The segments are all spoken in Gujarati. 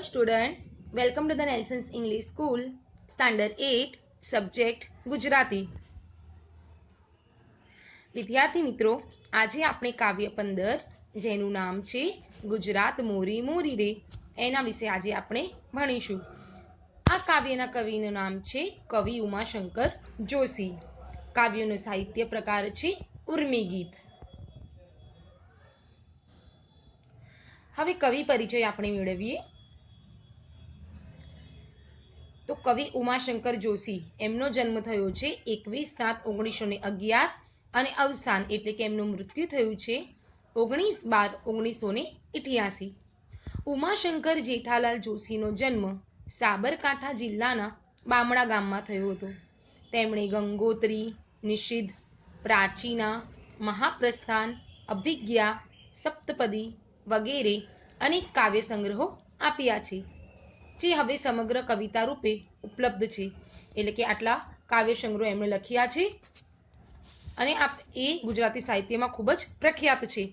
student, welcome to the Nelson's English School, Standard 8, Subject Gujarati. વિદ્યાર્થી મિત્રો, આજે આપણે કાવ્ય 15 જેનું નામ છે ગુજરાત મોરી મોરી રે એના વિશે આજે આપણે ભણીશું. આ કાવ્યના કવિનું નામ છે કવિ ઉમાશંકર જોશી. કાવ્યનો સાહિત્ય પ્રકાર છે ઉર્મી ગીત. હવે કવિ પરિચય આપણે મેળવીએ. તો કવિ ઉમાશંકર જોશી એમનો જન્મ થયો છે 21/7/1911 અને અવસાન એટલે કે એમનું મૃત્યુ થયું છે 19/12/1988. ઉમાશંકર જેઠાલાલ જોશીનો જન્મ સાબરકાંઠા જિલ્લાના બામણા ગામમાં થયો હતો. તેમણે ગંગોત્રી, નિષિદ્ધ, પ્રાચીના, મહાપ્રસ્થાન, અભિજ્ઞા, સપ્તપદી વગેરે અનેક કાવ્ય સંગ્રહો આપ્યા છે, જે હવે સમગ્ર કવિતા રૂપે ઉપલબ્ધ છે. એટલે કે આટલા કાવ્ય સંગ્રહો એમણે લખ્યા છે અને એ ગુજરાતી સાહિત્યમાં ખૂબ જ પ્રખ્યાત છે.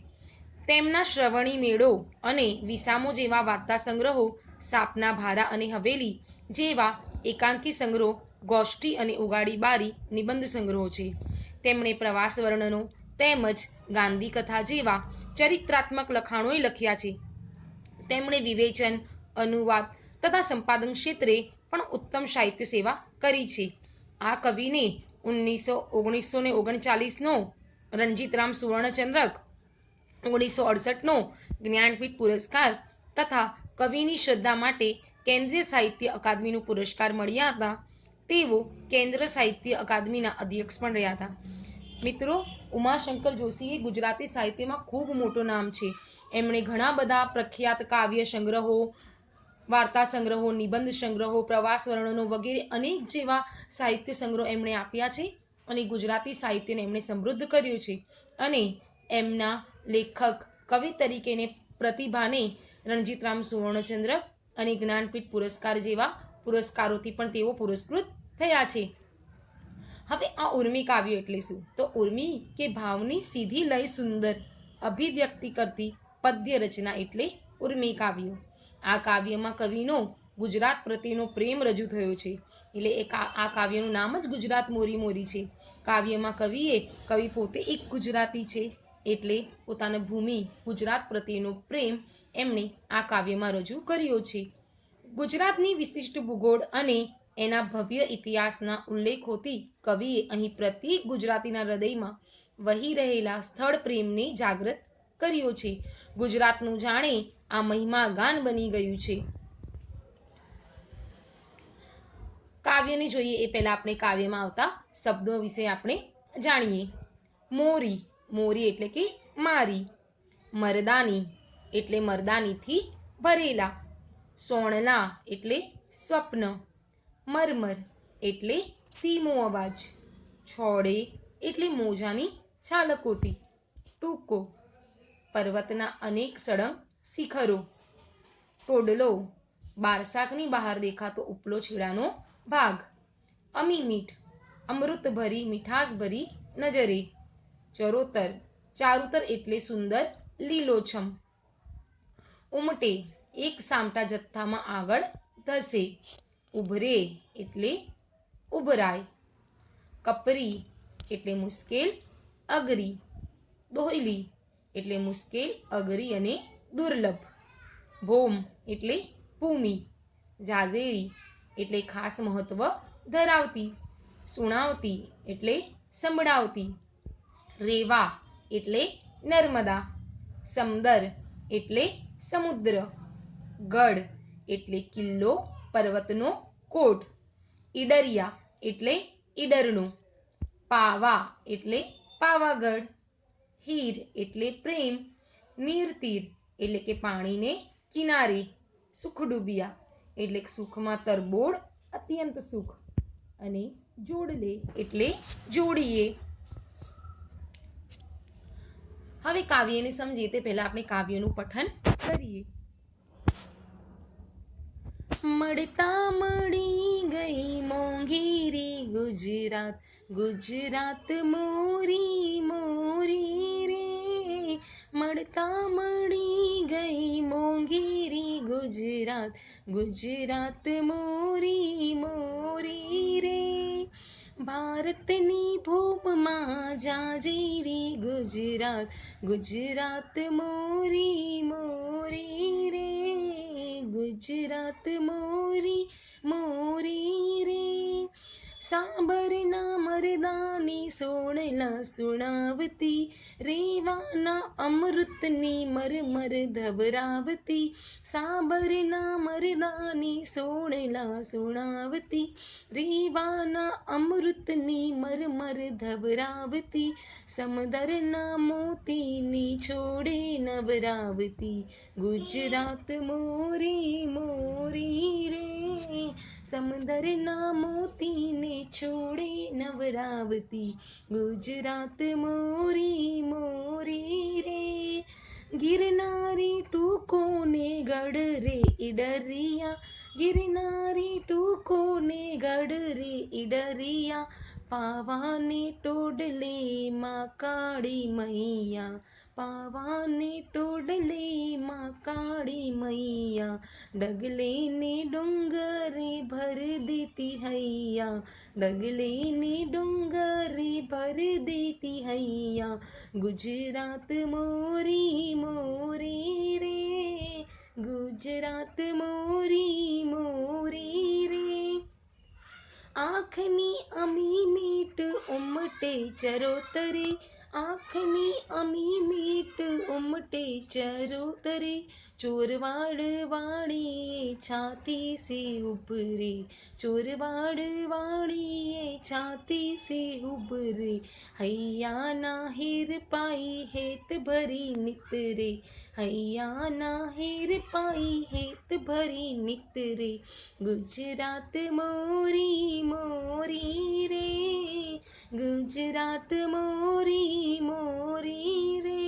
તેમના શ્રવણી મેળો અને વિસામો જેવા વાર્તા સંગ્રહો, સાપના ભારા અને હવેલી જેવા એકાંકી સંગ્રહો, ગોષ્ઠી અને ઉગાડી બારી નિબંધ સંગ્રહો છે. તેમણે પ્રવાસ વર્ણનો તેમજ ગાંધી કથા જેવા ચરિત્રાત્મક લખાણોય લખ્યા છે. તેમણે વિવેચન, અનુવાદ તથા સંપાદન ક્ષેત્રે પણ ઉત્તમ સાહિત્ય સેવા કરી છે. આ કવિને 1939નો રણજીતરામ સુવર્ણચંદ્રક, 1968નો જ્ઞાનપીઠ પુરસ્કાર તથા કવિની શ્રદ્ધા માટે કેન્દ્રીય સાહિત્ય અકાદમીનો પુરસ્કાર મળ્યા હતા. તેઓ કેન્દ્ર સાહિત્ય અકાદમીના અધ્યક્ષ પણ રહ્યા હતા. મિત્રો, ઉમાશંકર જોશી એ ગુજરાતી સાહિત્યમાં ખૂબ મોટું નામ છે. એમણે ઘણા બધા પ્રખ્યાત કાવ્ય સંગ્રહો, વાર્તા સંગ્રહો, નિબંધ સંગ્રહો, પ્રવાસ વર્ણનો વગેરે અનેક જેવા સાહિત્ય સંગ્રહો એમણે આપ્યા છે અને ગુજરાતી સાહિત્યને એમણે સમૃદ્ધ કર્યું છે. અને એમના લેખક કવિ તરીકેની પ્રતિભાને રણજીતરામ સુવર્ણચંદ્રક અને જ્ઞાનપીઠ પુરસ્કાર જેવા પુરસ્કારોથી પણ તેઓ પુરસ્કૃત થયા છે. હવે આ ઉર્મી કાવ્ય એટલે શું? તો ઉર્મી કે ભાવની સીધી લય સુંદર અભિવ્યક્તિ કરતી પદ્ય રચના એટલે ઉર્મી કાવ્ય. આ કાવ્યમાં કવિનો ગુજરાત પ્રત્યેનો પ્રેમ રજૂ થયો છે. એટલે આ કાવ્યનું નામ જ ગુજરાત મોરી મોરી છે. કાવ્યમાં કવિ પોતે એક ગુજરાતી છે, એટલે પોતાના ભૂમિ ગુજરાત પ્રત્યેનો પ્રેમ એમણે આ કાવ્યમાં રજૂ કર્યો છે. ગુજરાતની વિશિષ્ટ ભૂગોળ અને એના ભવ્ય ઇતિહાસના ઉલ્લેખોથી કવિએ અહીં પ્રત્યેક ગુજરાતીના હૃદયમાં વહી રહેલા સ્થળ પ્રેમને જાગૃત કર્યો છે. ગુજરાતનું જાણે આ મહિમા ગાન બની ગયું છે. કાવ્યને જોઈએ એ પહેલા આપણે કાવ્યમાં આવતા શબ્દો વિશે આપણે જાણીએ. મોરી, મોરી એટલે કે મારી. મરદાની એટલે મરદાનીથી ભરેલા. સોણલા એટલે સ્વપ્ન. મરમર એટલે ધીમો અવાજ. છોડે એટલે મોજાની છાલકોટી. ટૂંકો, પર્વતના અનેક સળંગ શિખરો. ટોડલો, બારસાકની બહાર દેખાતો ઉપલો છેડાનો ભાગ. અમી મીઠ, અમૃત ભરી મીઠાશ ભરી નજરે. ચરોતર, ચારુતર એટલે સુંદર લીલોછમ. ઉમટે, એક સામટા જથ્થામાં આગળ ધસે. ઉભરે એટલે ઉભરાય. કપરી એટલે મુશ્કેલ, અઘરી. દોહલી એટલે મુશ્કેલ, અઘરી અને દુર્લભ. ભોમ એટલે ભૂમિ. જાજેરી એટલે ખાસ મહત્વ ધરાવતી. સુણાવતી એટલે સંભળાવતી. રેવા એટલે નર્મદા. સમદર એટલે સમુદ્ર. ગઢ એટલે કિલ્લો, પર્વતનો કોટ. ઈડરિયા એટલે ઈડરનો. પાવા એટલે પાવાગઢ. હીર એટલે પ્રેમ. નીરતીર એટલે કે પાણીને કિનારે. સુખડૂબિયા એટલે સુખમાં તરબોળ, અત્યંત સુખ. અને જોડલે એટલે જોડીએ. હવે કાવ્યને સમજીએ તે પહેલા આપણે કાવ્યનું પઠન કરીએ. મળતા મળી ગઈ મોંઘી રે ગુજરાત, ગુજરાત મોરી મોરી રે. મળતા મળી ગઈ મોંઘેરી ગુજરાત, ગુજરાત મોરી મોરી રે. ભારતની ભૂમિમાં જાજેરી ગુજરાત, ગુજરાત મોરી મોરી રે. ગુજરાત મોરી મોરી રે. સાંભરના મરદાની સોણલા સુણાવતી, રેવાના અમૃતની મરમર ધબરાવતી. સાંભરના મરદાની સોણલા સુણાવતી, રેવાના અમૃતની મરમર ધબરાવતી. સમદરના મોતીની છોડે નવરાવતી, ગુજરાત મોરી મોરી રે. સમંદરના મોતીને છોડે નવરાવતી, ગુજરાત મોરી મોરી રે. ગિરનારી ટૂંકોને ગઢ રે ઈડરિયા, ગિરનારી ટૂંકોને ગઢ રે ઈડરિયા. પાવાને ટોડલે માં કાળી મૈયા, પાવાને ટોડલે માં કાળી મૈયા. ડગલે ને ડુંગરે ભર દેતી હૈયા, ડગલે ને ડુંગરે ભર દેતી હૈયા. ગુજરાત મોરી મોરી રે, ગુજરાત મોરી મોરી રે. આંખની અમી મીટ ઉમટે ચરોતરે, આંખની અમી મીટ ઉમટે ચરોતરે. ચોરવાડ વાળીએ છાતી સે ઉભરે, ચોરવાડ વાળીએ છાતી સે ઉભરે. હૈયાના હીર પાઈ હેત ભરી નિતરે, હૈયાના હીર પાઈ હેત ભરી નિતરે. ગુજરાત મોરી મોરી રે, ગુજરાત મોરી મોરી રે.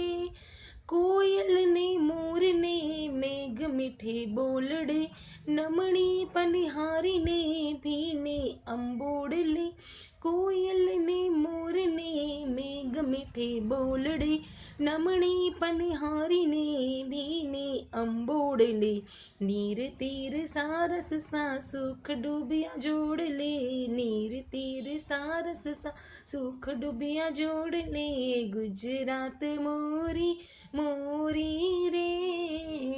કોયલ ને મોર ને મેઘ મીઠે બોલડે, નમણી પનિહારીને ભીને અંબોડલે. કોયલ ને મોર ને મેઘ મીઠે બોલડે, નમણી પનિહારીને ભીને અંબોડલે. નીર તીર સારસ સા સુખ ડૂબિયા જોડલે, નીર તીર સારસ સા સુખ ડૂબિયા જોડલે. ગુજરાત મોરી મોરી રે,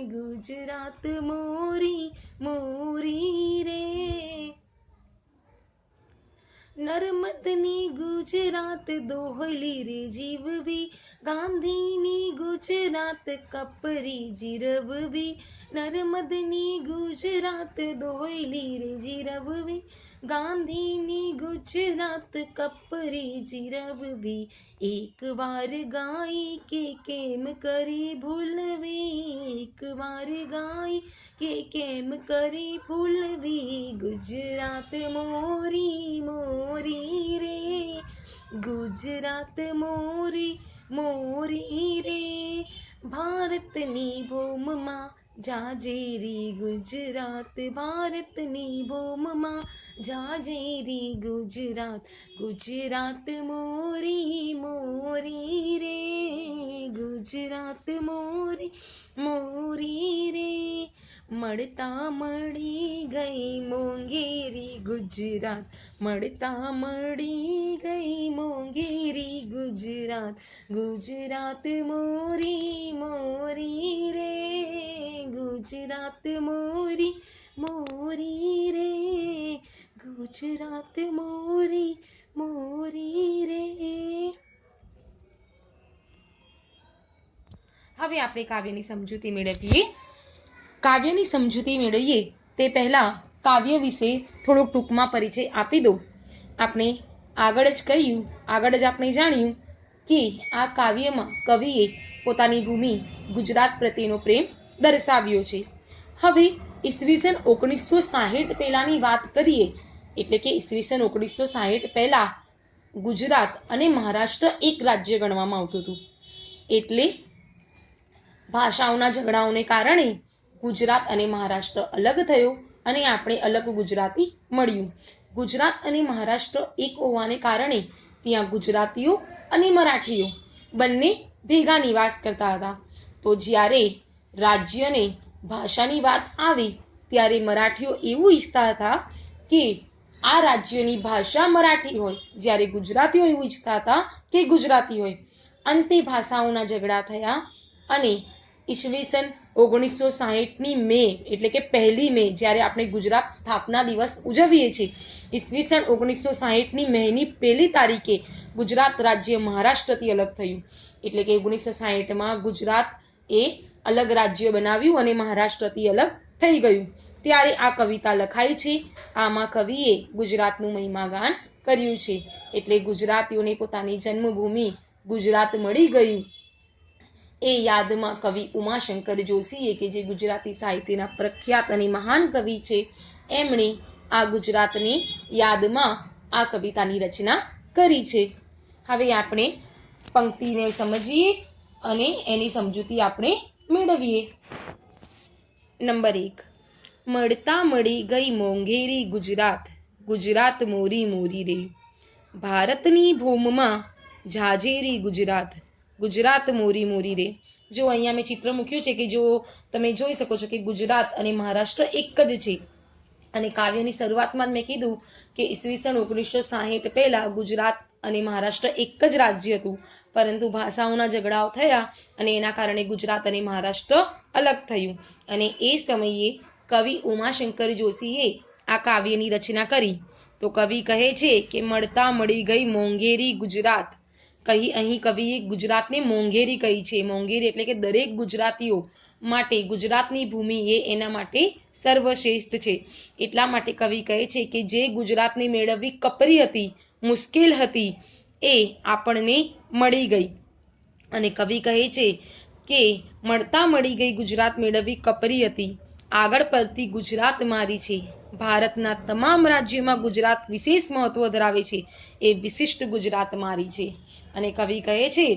ગુજરાત મોરી મોરી રે. નર્મદની ગુજરાત દોહલી રે જીવવી, ગાંધીની ગુજરાત કપરી જીરવવી. નર્મદની ગુજરાત દોહલી રે જીરવવી, ગાંધીની ગુજરાત કપરી જીરવવી. એક વાર ગાય કે કેમ કરી ભૂલવી, એક વાર ગાય કે કેમ કરી ભૂલવી. ગુજરાત મોરી મોરી રે, ગુજરાત મોરી મોરી રે. ભારતની ભૂમિમાં જાજેરી ગુજરાત, ભારતની ભૂમિમાં જાજેરી ગુજરાત. ગુજરાત મોરી મોરી રે, ગુજરાત મોરી મોરી રે. મળતા મળી ગઈ મોંઘેરી ગુજરાત, મળતા મળી ગઈ મોંઘેરી ગુજરાત. ગુજરાત મોરી મોરી રે, ગુજરાત મોરી મોરી રે. ગુજરાત મોરી મોરી રે. હવે આપણે કાવ્યની સમજૂતી મેળવીએ. કાવ્યની સમજૂતી મેળવીએ તે પહેલા કાવ્ય વિશે થોડોક ટૂંકમાં પરિચય આપી દઉં. આપણે આગળ જ કહ્યું, આગળ જ આપણે જાણ્યું કે આ કાવ્યમાં કવિએ પોતાની ભૂમિ ગુજરાત પ્રત્યેનો પ્રેમ દર્શાવ્યો છે. હવે ઈસવીસન 1960 પહેલાની વાત કરીએ, એટલે કે ઈસવીસન 1960 પહેલા ગુજરાત અને મહારાષ્ટ્ર એક રાજ્ય ગણવામાં આવતું હતું. એટલે ભાષાઓના ઝઘડાઓને કારણે ગુજરાત અને મહારાષ્ટ્ર અલગ થયો અને આપણે અલગ ગુજરાતી મળ્યું. ગુજરાત અને મહારાષ્ટ્ર એક હોવાને કારણે ત્યાં ગુજરાતીઓ અને મરાઠીઓ બંને ભેગા નિવાસ કરતા હતા. તો જ્યારે રાજ્ય અને ભાષાની વાત આવી ત્યારે મરાઠીઓ એવું ઈચ્છતા હતા કે આ રાજ્યની ભાષા મરાઠી હોય, જ્યારે ગુજરાતીઓ એવું ઈચ્છતા હતા કે ગુજરાતી હોય. અંતે ભાષાઓના ઝઘડા થયા અને ઈસવીસન 1960ની મે એટલે કે 1 મે જ્યારે આપણે ગુજરાત સ્થાપના દિવસ ઉજવીએ છીએ, ઈસવીસન 1960ની મેની 1 તારીખે ગુજરાત રાજ્ય મહારાષ્ટ્રથી અલગ થયું. એટલે કે 1960માં ગુજરાત એ અલગ રાજ્ય બનાવ્યું અને મહારાષ્ટ્રથી અલગ થઈ ગયું. ત્યારે આ કવિતા લખાઈ છે. આમાં કવિએ ગુજરાતનું મહિમાગાન કર્યું છે. એટલે ગુજરાતીઓને પોતાની જન્મભૂમિ ગુજરાત મળી ગયું એ યાદમાં કવિ ઉમાશંકર જોશીએ કે જે ગુજરાતી સાહિત્યના પ્રખ્યાત અને મહાન કવિ છે, એમણે આ ગુજરાતની યાદમાં આ કવિતાની રચના કરી છે. હવે આપણે પંક્તિને સમજીએ અને એની સમજૂતી આપણે મેળવીએ. નંબર 1. મળતા મળી ગઈ મોંઘેરી ગુજરાત, ગુજરાત મોરી મોરી રે. ભારતની ભૂમમાં ઝાઝેરી ગુજરાત, ગુજરાત મોરી મોરી રે. જો અહીંયા મેં ચિત્ર મૂક્યું છે કે જો તમે જોઈ શકો છો કે ગુજરાત અને મહારાષ્ટ્ર એક જ છે. અને કાવ્યની શરૂઆતમાં મેં કીધું કે ઈસવીસન 1960 પહેલા ગુજરાત અને મહારાષ્ટ્ર એક જ રાજ્ય હતું, પરંતુ ભાષાઓના ઝઘડાઓ થયા અને એના કારણે ગુજરાત અને મહારાષ્ટ્ર અલગ થયું. અને એ સમયે કવિ ઉમાશંકર જોશીએ આ કાવ્યની રચના કરી. તો કવિ કહે છે કે મળતા મળી ગઈ મોંઘેરી ગુજરાત. અહીં કવિએ ગુજરાતને મોંઘેરી કહી છે. મોંઘેરી એટલે કે દરેક ગુજરાતીઓ માટે ગુજરાતની ભૂમિ એ એના માટે સર્વશ્રેષ્ઠ છે. એટલા માટે કવિ કહે છે કે જે ગુજરાતને મેળવવી કપરી હતી, મુશ્કેલ હતી, એ આપણને મળી ગઈ. અને કવિ કહે છે કે મળતા મળી ગઈ ગુજરાત મેળવવી કપરી હતી, આગળ પડતી ગુજરાત મારી છે. ભારતના તમામ રાજ્યોમાં ગુજરાત વિશેષ મહત્વ ધરાવે છે, એ વિશિષ્ટ ગુજરાત મારી છે. અને કવિ કહે છે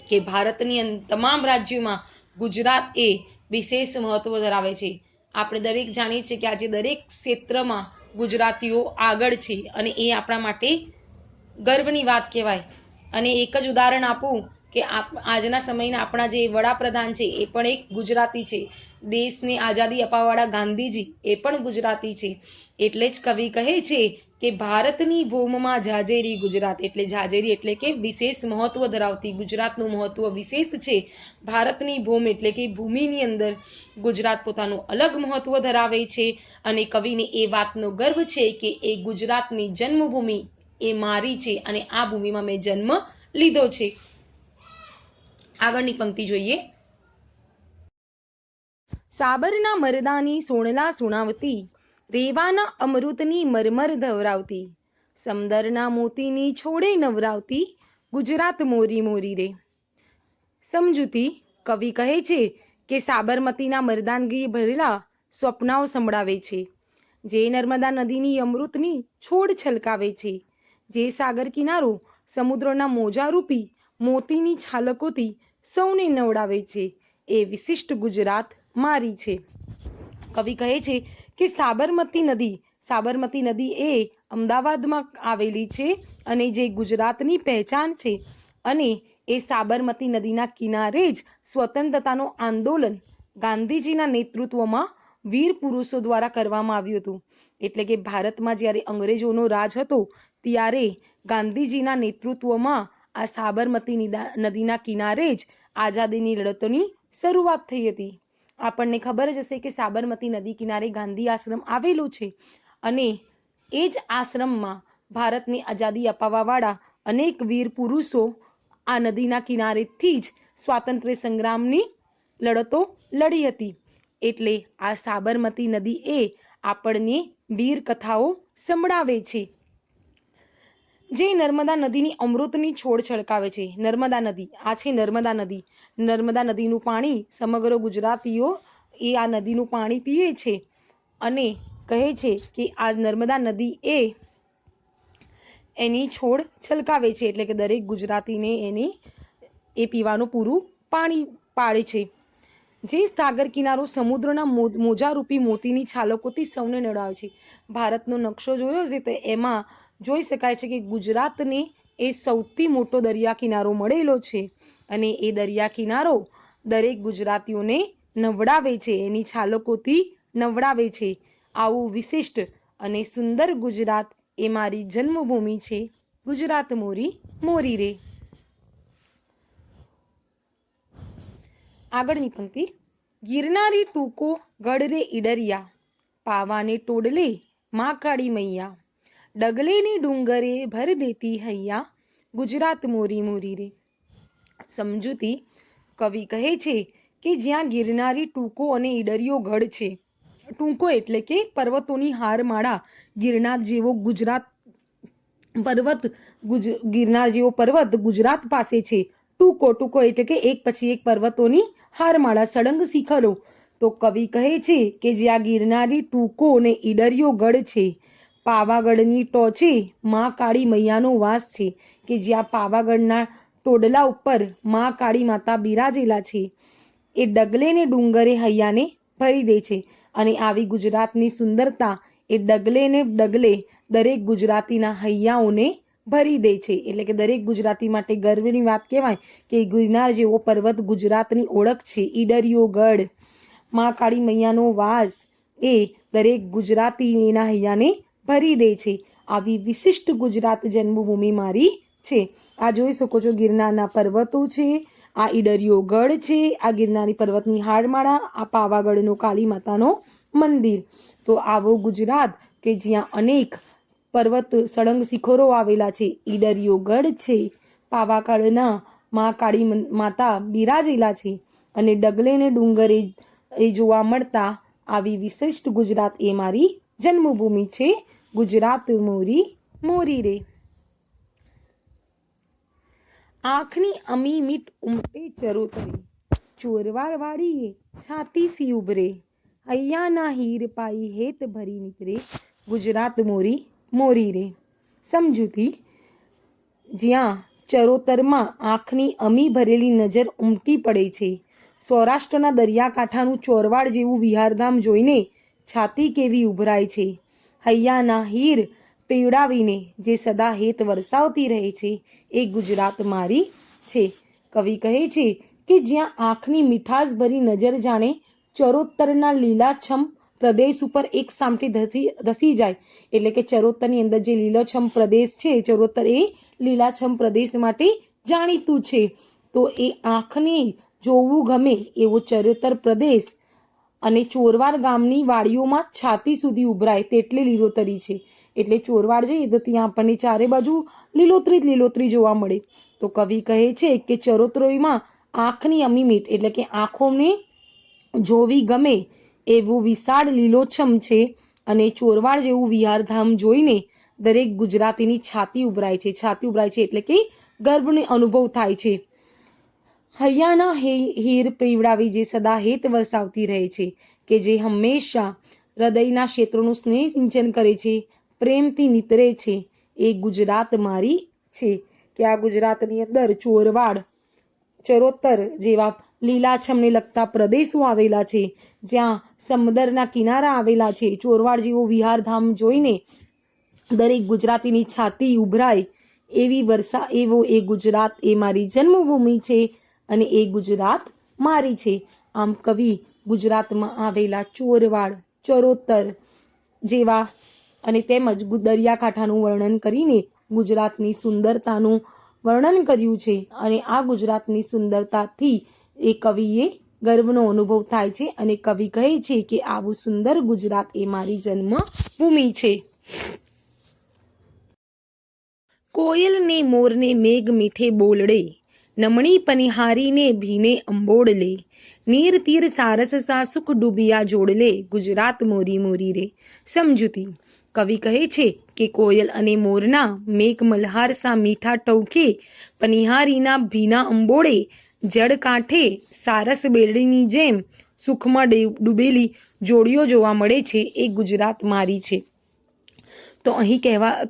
કે ભારતની તમામ રાજ્યોમાં ગુજરાત એ વિશેષ મહત્વ ધરાવે છે. આપણે દરેક જાણીએ છીએ કે આજે દરેક ક્ષેત્રમાં ગુજરાતીઓ આગળ છે અને એ આપણા માટે ગર્વની વાત કહેવાય. અને એક જ ઉદાહરણ આપું કે આજના સમયના આપણા જે વડાપ્રધાન છે એ પણ એક ગુજરાતી છે. દેશને આઝાદી અપાવવાવાળા ગાંધીજી એ પણ ગુજરાતી છે. એટલે જ કવિ કહે છે કે ભારતની ભૂમમાં ઝાઝેરી ગુજરાત, એટલે ઝાઝેરી એટલે કે વિશેષ મહત્વ ધરાવતી, ગુજરાતનું મહત્વ વિશેષ છે. ભારતની ભૂમ એટલે કે ભૂમિની અંદર ગુજરાત પોતાનું અલગ મહત્વ ધરાવે છે. અને કવિને એ વાતનો ગર્વ છે કે એ ગુજરાતની જન્મભૂમિ એ મારી છે અને આ ભૂમિમાં મેં જન્મ લીધો છે. આગળની પંક્તિ જોઈએ. સાબરના મરદાની સોણલા સુણાવતી, રેવાના અમૃતની મરમર ધવરાવતી, સમદરના મોતીની છોડે નવરાવતી, ગુજરાત મોરી મોરી રે. સમજૂતી. કવિ કહે છે કે સાબરમતીના મરદાનગી ભરેલા સ્વપ્નાઓ સંભળાવે છે, જે નર્મદા નદીની અમૃતની છોડ છલકાવે છે, જે સાગર કિનારો સમુદ્રના મોજારૂપી મોતીની છાલકોથી સૌને નવડાવે છે, એ વિશિષ્ટ ગુજરાત મારી છે. કવિ કહે છે કે સાબરમતી નદી એ અમદાવાદમાં આવેલી છે અને જે ગુજરાતની પહેચાન છે. અને એ સાબરમતી નદીના કિનારે જ સ્વતંત્રતાનું આંદોલન ગાંધીજીના નેતૃત્વમાં વીર પુરુષો દ્વારા કરવામાં આવ્યું હતું. એટલે કે ભારતમાં જ્યારે અંગ્રેજોનો રાજ હતો ત્યારે ગાંધીજીના નેતૃત્વમાં આ સાબરમતી નદીના કિનારે જ આઝાદીની લડતોની શરૂઆત થઈ હતી. આપણને ખબર જ હશે કે સાબરમતી નદી કિનારે ગાંધી આશ્રમ આવેલો છે અને એ જ આશ્રમમાં ભારતની આઝાદી અપાવવાવાળા અનેક વીર પુરુષો આ નદીના કિનારેથી જ સ્વાતંત્ર્ય સંગ્રામની લડતો લડી હતી. એટલે આ સાબરમતી નદી એ આપણને વીર કથાઓ સંભળાવે છે. જે નર્મદા નદીની અમૃતની છોડ છલકાવે છે. નર્મદા નદી, આ છે નર્મદા નદી. નર્મદા નદીનું પાણી સમગ્ર ગુજરાતીઓ એ આ નદીનું પાણી પીએ છે અને કહે છે કે આ નર્મદા નદી એ એની છોડ છલકાવે છે. એટલે કે દરેક ગુજરાતીને એ પીવાનું પૂરું પાણી પાડે છે. જે સાગર કિનારો સમુદ્રના મોજારૂપી મોતીની છાલકોથી સૌને નડાવે છે. ભારતનો નકશો જોયો છે તો એમાં જોઈ શકાય છે કે ગુજરાતને એ સૌથી મોટો દરિયા કિનારો મળેલો છે અને એ દરિયા કિનારો દરેક ગુજરાતીઓને નવડાવે છે, એની છાલકોથી નવડાવે છે. આવું વિશિષ્ટ અને સુંદર ગુજરાત એ મારી જન્મભૂમિ છે. ગુજરાત મોરી મોરી રે. આગળની પંક્તિ, ગિરનારી ટૂંકો ગઢ રે ઈડરિયા, પાવાને ટોડલે માં કાળી મૈયા, ડગલે ને ડુંગરે ભર દેતી હૈયા, ગુજરાત મોરી મોરી રે. સમજૂતી, કવિ કહે છે કે જ્યાં ગિરનારી ટૂંકો અને ઈડરિયો ગઢ છે, ટૂંકો એટલે કે પર્વતોની હારમાળા, ગિરનાર જેવો પર્વત ગુજરાત પાસે છે. ટૂંકો એટલે કે એક પછી એક પર્વતોની હારમાળા, સળંગ શિખરો. તો કવિ કહે છે કે જ્યાં ગિરનારી ટૂંકો અને ઈડરિયો ગઢ છે, પાવાગઢની ટોચે માં કાળી મૈયાનો વાસ છે, કે જ્યાં પાવાગઢના ટોડલા ઉપર માં કાળી માતા બિરાજેલા છે. એ ડગલે ને ડુંગરે હૈયાને ભરી દે છે. અને આવી ગુજરાતની સુંદરતા એ ડગલે ને ડગલે દરેક ગુજરાતીના હૈયાઓને ભરી દે છે. એટલે કે દરેક ગુજરાતી માટે ગર્વની વાત કહેવાય કે ગિરનાર જેવો પર્વત ગુજરાતની ઓળખ છે. ઈડરિયો ગઢ, માં કાળી મૈયાનો વાસ એ દરેક ગુજરાતી એના હૈયાને ભરી દે છે. આવી વિશિષ્ટ ગુજરાત જન્મભૂમિ મારી છે. આ જોઈ શકો છો ગિરનારના પર્વતો છે, આ ઈડરિયો ગઢ છે, આ ગિરનારી પર્વતની હારમાળા, આ પાવાગઢનો કાળી માતાનો મંદિર. તો આવો ગુજરાત કે જ્યાં અનેક પર્વત સળંગ શિખરો આવેલા છે, ઈડરિયો ગઢ છે, પાવાગઢના માં કાળી માતા બિરાજેલા છે, અને ડગલે ને ડુંગરે એ જોવા મળતા આવી વિશિષ્ટ ગુજરાત એ મારી જન્મભૂમિ છે. ગુજરાત મોરી મોરી રે. આંખની અમી મીટ ઉમટે ચરોતરે, ચોરવાર વાળીએ છાતી સી ઉભરે, હૈયાના હીર પાઈ હેત ભરી નીકળે, ગુજરાત મોરી મોરી રે. સમજૂતી, જ્યાં ચરોતરમાં આંખની અમી ભરેલી નજર ઉમટી પડે છે. સૌરાષ્ટ્રના દરિયાકાંઠાનું ચોરવાડ જેવું વિહારધામ જોઈને છાતી કેવી ઉભરાય છે. હૈયાના હીર પીવડાવીને જે સદા હેત વરસાવતી રહે છે, એ ગુજરાત મારી છે. કવિ કહે છે કે જ્યાં આંખની મીઠાશ ભરી નજર જાણે ચરોતરના લીલાછમ પ્રદેશ ઉપર એક સામટી ધસી જાય. એટલે કે ચરોતરની અંદર જે લીલોછમ પ્રદેશ છે, ચરોતર એ લીલાછમ પ્રદેશ માટે જાણીતું છે. તો એ આંખને જોવું ગમે એવો ચરોતર પ્રદેશ અને ચોરવાડ ગામની વાડીઓમાં છાતી સુધી ઉભરાય તેટલી લીલોતરી છે. એટલે ચોરવાડ જઈએ તો ત્યાં આપણને ચારે બાજુ લીલોતરી જ લીલોતરી જોવા મળે. તો કવિ કહે છે કે ચરોતરીમાં આંખની અમી મીટ એટલે કે આંખોને જોવી ગમે એવું વિશાળ લીલોછમ છે. અને ચોરવાડ જેવું વિહારધામ જોઈને દરેક ગુજરાતીની છાતી ઉભરાય છે. છાતી ઉભરાય છે એટલે કે ગર્વનો અનુભવ થાય છે. હૈયાના હીર પીવડાવી જે સદા હેત વરસાવતી રહે છે, કે જે હંમેશા હૃદયના ક્ષેત્રોનું સ્નેહ સિંચન કરે છે, પ્રેમથી નીતરે છે, એ ગુજરાત મારી છે. કે આ ગુજરાતની અંદર ચોરવાડ, ચરોતર જેવા લીલાછમને લગતા પ્રદેશો આવેલા છે, જ્યાં સમુદ્રના કિનારા આવેલા છે. ચોરવાડ જેવો વિહારધામ જોઈને દરેક ગુજરાતીની છાતી ઉભરાય એવો એ ગુજરાત એ મારી જન્મભૂમિ છે, અને એ ગુજરાત મારી છે. આમ કવિ ગુજરાતમાં આવેલા ચોરવાડ, ચરોતર જેવા અને તેમજ દરિયાકાંઠાનું વર્ણન કરીને ગુજરાતની સુંદરતાનું વર્ણન કર્યું છે. અને આ ગુજરાતની સુંદરતાથી એ કવિએ ગર્વનો અનુભવ થાય છે, અને કવિ કહે છે કે આવું સુંદર ગુજરાત એ મારી જન્મભૂમિ છે. કોયલ ને મોરને મેઘ મીઠે બોલડે, નમણી પનિહારીને ભીને અંબોડલે, નીર તીર સારસ સા સુખ ડૂબિયા જોડલે, ગુજરાત મોરી મોરી રે. સમજૂતી, કવિ કહે છે કે કોયલ અને મોરના મેઘ મલ્હાર સા મીઠા ટૌકે, પનિહારીના ભીના અંબોડે, જળ કાંઠે સારસ બેલડીની જેમ સુખમાં ડૂબેલી જોડીઓ જોવા મળે છે, એ ગુજરાત મારી છે. તો અહીં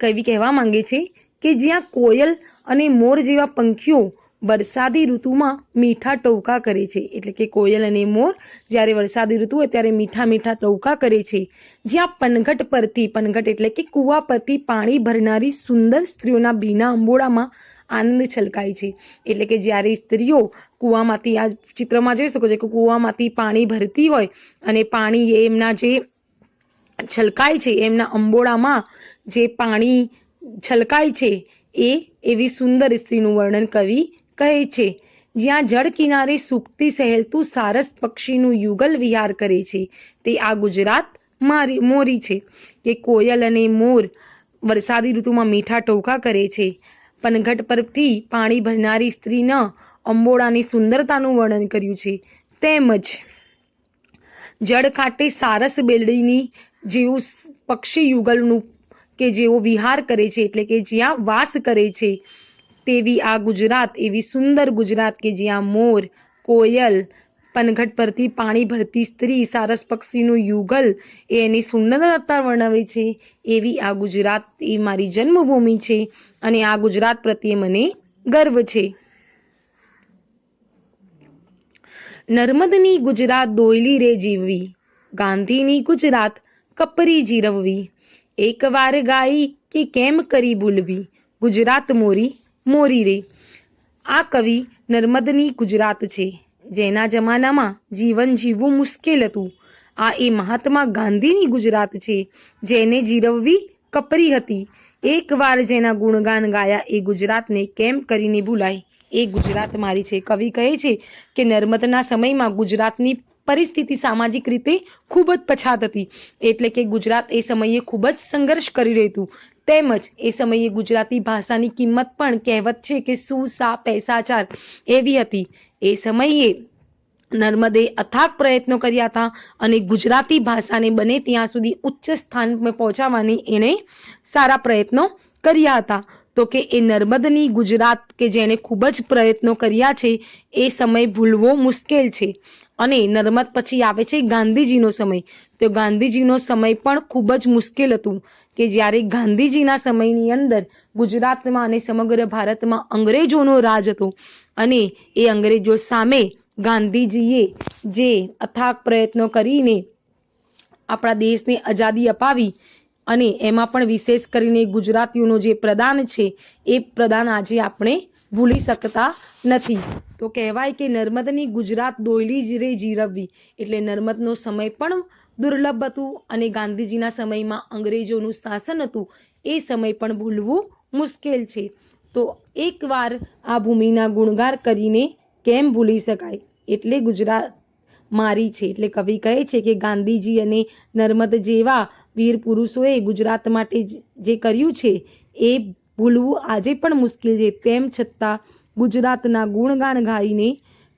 કવિ કહેવા માંગે છે કે જ્યાં કોયલ અને મોર જેવા પંખીઓ વરસાદી ઋતુમાં મીઠા ટહુકા કરે છે, એટલે કે કોયલ અને મોર જ્યારે વરસાદી ઋતુ હોય ત્યારે મીઠા મીઠા ટહુકા કરે છે. જ્યાં પનઘટ એટલે કે કૂવા પરથી પાણી ભરનારી સુંદર સ્ત્રીઓના ભીના અંબોડામાં આનંદ છલકાય છે. એટલે કે જ્યારે સ્ત્રીઓ કૂવામાંથી, આ ચિત્રમાં જોઈ શકો છો કે કૂવામાંથી પાણી ભરતી હોય અને પાણી એમના જે છલકાય છે, એમના અંબોડામાં જે પાણી છલકાય છે, એવી સુંદર સ્ત્રીનું વર્ણન કવિ કહે છે. જ્યાં જળ કિનારે સૂકતી સહેલતું સારસ પક્ષીનું યુગલ વિહાર કરે છે, તે આ ગુજરાત મોરી છે. કે કોયલ અને મોર વરસાદી ઋતુમાં મીઠા ટોકા કરે છે. પનઘટ પરથી પાણી ભરનારી સ્ત્રીના અંબોડાની સુંદરતાનું વર્ણન કર્યું છે. તેમજ જળ કાંઠે સારસ બેલડીની જેવું પક્ષી યુગલનું કે જેઓ વિહાર કરે છે, એટલે કે જ્યાં વાસ કરે છે, તેવી આ ગુજરાત, એવી સુંદર ગુજરાત કે જ્યાં મોર, કોયલ, પનઘટ પરથી પાણી ભરતી સ્ત્રી, સારસ પક્ષીનું યુગલ એની સુંદરતા વર્ણવે છે. એવી આ ગુજરાત એ મારી જન્મભૂમિ છે અને આ ગુજરાત પ્રત્યે મને ગર્વ છે. નર્મદની ગુજરાત દોયલી રે જીવવી, ગાંધીની ગુજરાત કપરી જીરવવી, એકવાર ગાઈ કે કેમ કરી ભૂલવી, ગુજરાત મોરી મોરી રે. આ કવિ નર્મદની ગુજરાત છે, જેના જમાનામાં જીવન જીવવું મુશ્કેલ હતું. આ એ મહાત્મા ગાંધીની ગુજરાત છે, જેને જીરવવી કપરી હતી. એકવાર જેના ગુણગાન ગાયા, એ ગુજરાતને કેમ કરીને ભૂલાય, એ ગુજરાત મારી છે. કવિ કહે છે કે નર્મદના સમયમાં ગુજરાતની પરિસ્થિતિ સામાજિક રીતે ખૂબ જ પછાત હતી. એટલે કે ગુજરાત એ સમયે ખૂબ જ સંઘર્ષ કરી રહ્યું હતું. તેમજ એ સમયે ગુજરાતી ભાષાની કિંમત પણ કહેવત છે કે સુ સા પૈસા ચાર એવી હતી. એ સમયે નર્મદે અથાગ પ્રયત્નો કર્યા હતા અને ગુજરાતી ભાષાને બને ત્યાં સુધી ઉચ્ચ સ્થાનમાં પહોંચાડવાની એણે સારા પ્રયત્નો કર્યા હતા. તો કે એ નર્મદની ગુજરાત કે જેણે ખૂબ જ પ્રયત્નો કર્યા છે, એ સમય ભૂલવો મુશ્કેલ છે. અને નર્મદ પછી આવે છે ગાંધીજીનો સમય. તો ગાંધીજીનો સમય પણ ખૂબ જ મુશ્કેલ હતું કે જ્યારે ગાંધીજીના સમયની અંદર ગુજરાતમાં અને સમગ્ર ભારતમાં અંગ્રેજોનો રાજ હતો અને એ અંગ્રેજો સામે ગાંધીજીએ જે અથાગ પ્રયત્નો કરીને આપણા દેશને આઝાદી અપાવી, અને એમાં પણ વિશેષ કરીને ગુજરાતીઓનો જે પ્રદાન છે, એ પ્રદાન આજે આપણે ભૂલી શકતા નથી. તો કહેવાય કે નર્મદની ગુજરાત દોયલી જ રે જીરવવી, એટલે નર્મદનો સમય પણ દુર્લભ હતું અને ગાંધીજીના સમયમાં અંગ્રેજોનું શાસન હતું, એ સમય પણ ભૂલવું મુશ્કેલ છે. તો એકવાર આ ભૂમિના ગુણગાન કરીને કેમ ભૂલી શકાય, એટલે ગુજરાત મારી છે. એટલે કવિ કહે છે કે ગાંધીજી અને નર્મદ જેવા વીર પુરુષોએ ગુજરાત માટે જે કર્યું છે, એ ભૂલવું આજે પણ મુશ્કેલ છે. તેમ છતાં ગુજરાતના ગુણગાન ગાઈને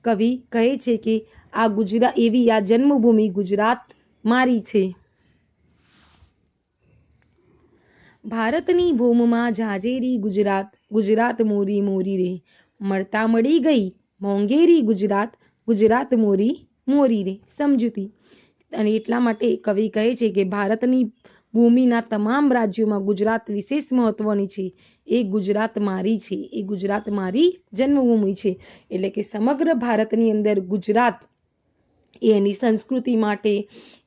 કવિ કહે છે કે આ ગુજરાત, એવી આ જન્મભૂમિ ગુજરાત મારી છે. ભારતની ભૂમિમાં ઝાઝેરી ગુજરાત, ગુજરાત મોરી મોરી રે. મળતા મળી ગઈ મોંઘેરી ગુજરાત, ગુજરાત મોરી મોરી રે. સમજૂતી. અને એટલા માટે કવિ કહે છે કે ભારતની ભૂમિના તમામ રાજ્યોમાં ગુજરાત વિશેષ મહત્વની છે. એ ગુજરાત મારી છે, એ ગુજરાત મારી જન્મભૂમિ છે. એટલે કે સમગ્ર ભારતની અંદર ગુજરાત એની સંસ્કૃતિ માટે,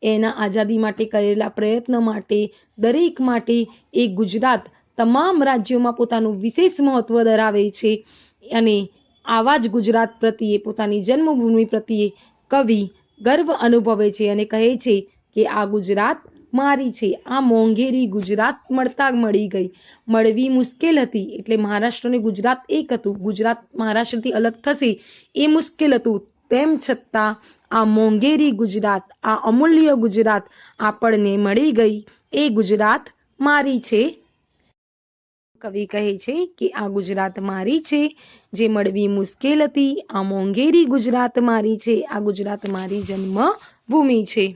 એના આઝાદી માટે કરેલા પ્રયત્ન માટે, દરેક માટે એ ગુજરાત તમામ રાજ્યોમાં પોતાનું વિશેષ મહત્વ ધરાવે છે. અને આવા જ ગુજરાત પ્રત્યે, પોતાની જન્મભૂમિ પ્રત્યે કવિ ગર્વ અનુભવે છે અને કહે છે કે આ ગુજરાત મારી છે. આ મોંઘેરી ગુજરાત મળતા મળી ગઈ. મળવી મુશ્કેલ હતી, એટલે મહારાષ્ટ્ર અને ગુજરાત એક હતું. ગુજરાત મહારાષ્ટ્રથી અલગ થશે એ મુશ્કેલ હતું. તેમ છતાં આ મોંઘેરી ગુજરાત, આ અમૂલ્ય ગુજરાત આપણને મળી ગઈ. એ ગુજરાત મારી છે. કવિ કહે છે કે આ ગુજરાત મારી છે, જે મળવી મુશ્કેલ હતી. આ મોંઘેરી ગુજરાત મારી છે. આ ગુજરાત મારી જન્મભૂમિ છે.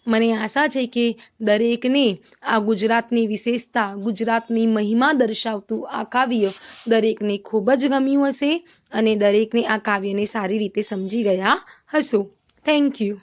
મને આશા છે કે દરેકને આ ગુજરાતની વિશેષતા, ગુજરાતની મહિમા દર્શાવતું આ કાવ્ય દરેકને ખૂબ જ ગમ્યું હશે અને દરેકને આ કાવ્યને સારી રીતે સમજી ગયા હશો. Thank you.